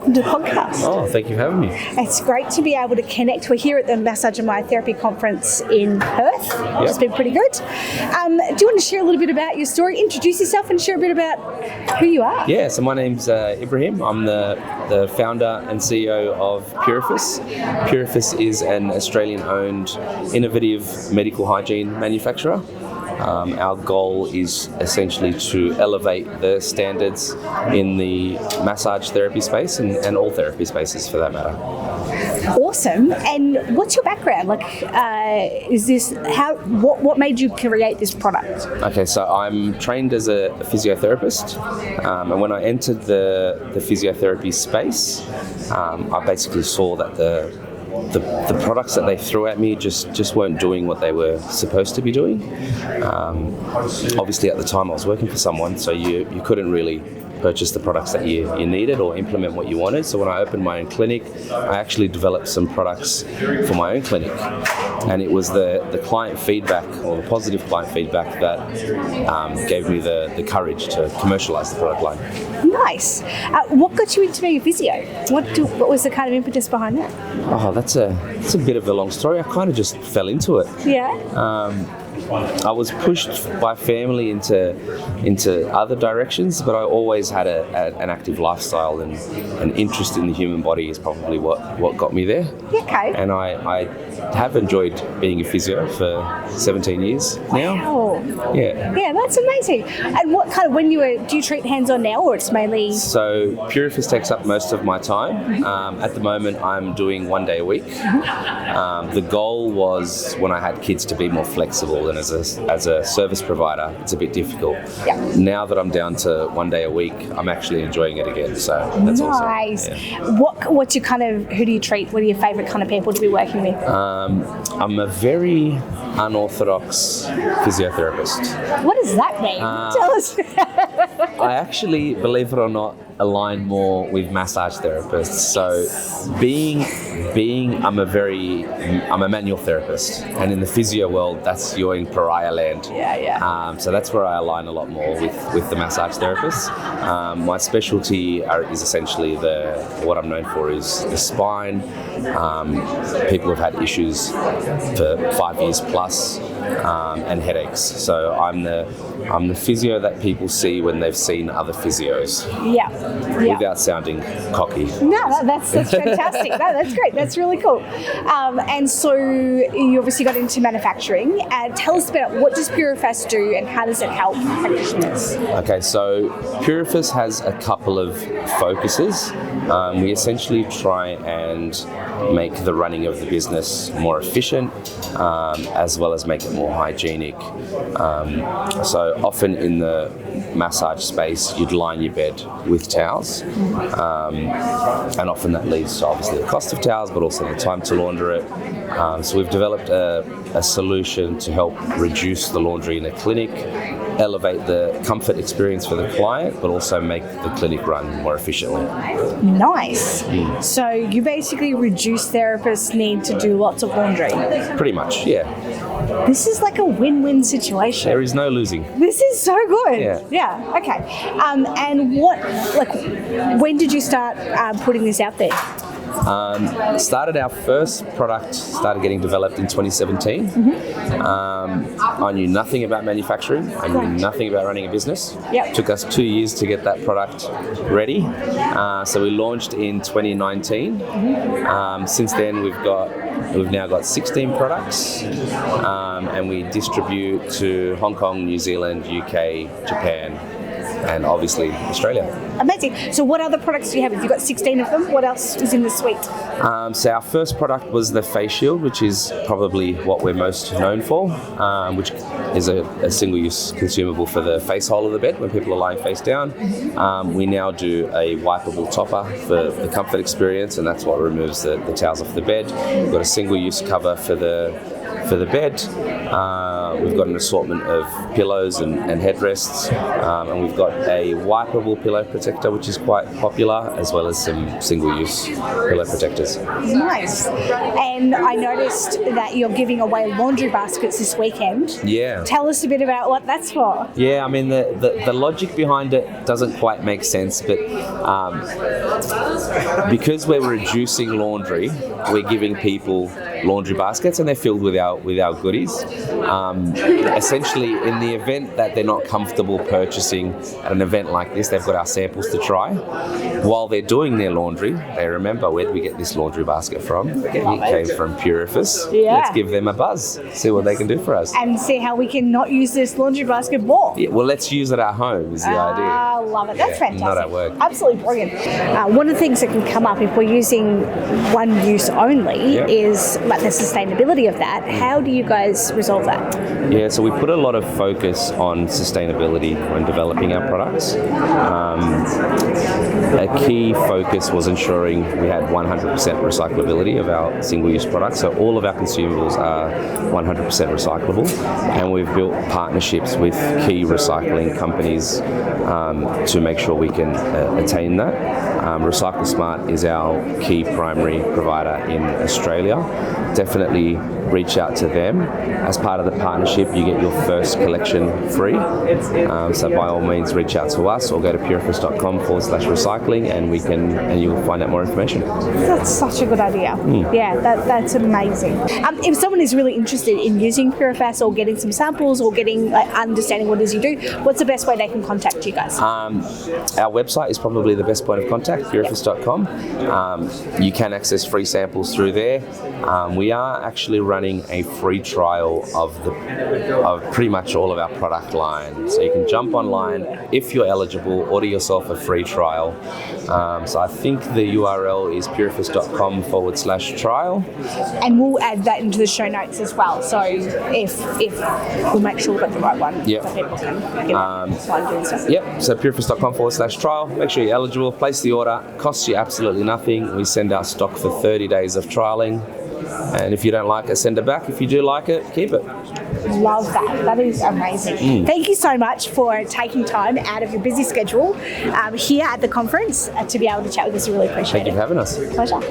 welcome to the podcast. Oh, thank you for having me. It's great to be able to connect. We're here at the Massage and Myotherapy Conference in Perth, which has been pretty good. Do you want to share a little bit about your story? Introduce yourself and share a bit about who you are. Yeah, so my name's Ibrahim. I'm the founder and CEO of Purifas. Purifas is an Australian-owned innovative medical hygiene manufacturer. Our goal is essentially to elevate the standards in the massage therapy space and all therapy spaces for that matter. Awesome. And what's your background? What made you create this product? Okay, so I'm trained as a physiotherapist, and when I entered the physiotherapy space, I basically saw that the products that they threw at me just weren't doing what they were supposed to be doing. Obviously, at the time, I was working for someone, so you couldn't really purchase the products that you needed or implement what you wanted. So when I opened my own clinic, I actually developed some products for my own clinic. And it was the client feedback, or the positive client feedback, that gave me the courage to commercialize the product line. Nice. What got you into being a physio? What was the kind of impetus behind that? Oh, that's a bit of a long story. I kind of just fell into it. Yeah. I was pushed by family into other directions, but I always had an active lifestyle, and an interest in the human body is probably what got me there. Okay. And I have enjoyed being a physio for 17 years now. Wow. Yeah. Yeah, that's amazing. And what kind of, do you treat hands-on now, or it's mainly? So Purifas takes up most of my time. At the moment, I'm doing 1 day a week. The goal was, when I had kids, to be more flexible, and as a service provider, it's a bit difficult. Yeah. Now that I'm down to 1 day a week, I'm actually enjoying it again. So that's nice. Awesome. Yeah. What's your who do you treat? What are your favourite kind of people to be working with? I'm a very unorthodox physiotherapist. What does that mean? Tell us. I actually, believe it or not, align more with massage therapists. So I'm a manual therapist, and in the physio world, you're in pariah land. Yeah. So that's where I align a lot more with the massage therapists. My specialty is essentially what I'm known for is the spine. People have had issues for 5 years plus, and headaches. So I'm the physio that people see when they've seen other physios. Yeah. Without sounding cocky. No, that's fantastic. No, that's great. That's really cool. And so you obviously got into manufacturing. Tell us about what does Purifas do, and how does it help practitioners? Okay, so Purifas has a couple of focuses. We essentially try and make the running of the business more efficient, as well as make it more hygienic. So often in the massage space, you'd line your bed with towels, and often that leads to obviously the cost of towels, but also the time to launder it. So we've developed a solution to help reduce the laundry in a clinic, elevate the comfort experience for the client, but also make the clinic run more efficiently. Nice. So you basically reduce therapists' need to do lots of laundry. Pretty much, yeah. This is like a win-win situation. There is no losing. This is so good. Yeah. Okay. And when did you start putting this out there? Our first product started getting developed in 2017. I knew nothing about manufacturing. I knew nothing about running a business. Yep. Took us 2 years to get that product ready. So we launched in 2019. Since then, we've now got 16 products, and we distribute to Hong Kong, New Zealand, UK, Japan, and obviously Australia. Amazing. So what other products do you have? You've got 16 of them. What else is in the suite? So our first product was the face shield, which is probably what we're most known for, which is a single-use consumable for the face hole of the bed when people are lying face down. We now do a wipeable topper for the comfort experience, and that's what removes the towels off the bed. We've got a single-use cover for the bed. We've got an assortment of pillows and headrests, and we've got a wipeable pillow protector sector, which is quite popular, as well as some single-use pillow protectors. Nice. And I noticed that you're giving away laundry baskets this weekend. Yeah. Tell us a bit about what that's for. Yeah, I mean, the logic behind it doesn't quite make sense, but because we're reducing laundry, we're giving people laundry baskets, and they're filled with our goodies. Essentially, in the event that they're not comfortable purchasing at an event like this, they've got our samples to try. While they're doing their laundry, they remember, where did we get this laundry basket from? It came from Purifas. Yeah. Let's give them a buzz, see what they can do for us. And see how we can not use this laundry basket more. Yeah, well, let's use it at home is the idea. I love it. That's fantastic. Not at work. Absolutely brilliant. One of the things that can come up if we're using one use only is like the sustainability of that. How do you guys resolve that? Yeah, so we put a lot of focus on sustainability when developing our products. A key focus was ensuring we had 100% recyclability of our single-use products. So all of our consumables are 100% recyclable, and we've built partnerships with key recycling companies to make sure we can attain that. Recycle Smart is our key primary provider in Australia. Definitely reach out to them. As part of the partnership, you get your first collection free. So by all means, reach out to us or go to purifas.com/recycling, and you'll find out more information. That's such a good idea. Yeah, that's amazing. If someone is really interested in using Purifas or getting some samples or getting understanding what it is you do, what's the best way they can contact you guys? Our website is probably the best point of contact, purifas.com. You can access free samples through there. We are actually running a free trial of pretty much all of our product line. So you can jump online if you're eligible, order yourself a free trial. So I think the URL is purifas.com/trial. And we'll add that into the show notes as well. So if we'll make sure we've got the right one, so people can get one doing stuff. Yep. So purifas.com/trial. Make sure you're eligible. Place the order. Costs you absolutely nothing. We send out stock for 30 days of trialing. And if you don't like it, send it back. If you do like it, keep it. Love that. That is amazing. Thank you so much for taking time out of your busy schedule here at the conference to be able to chat with us. I really appreciate it. Thank you for having us. Pleasure.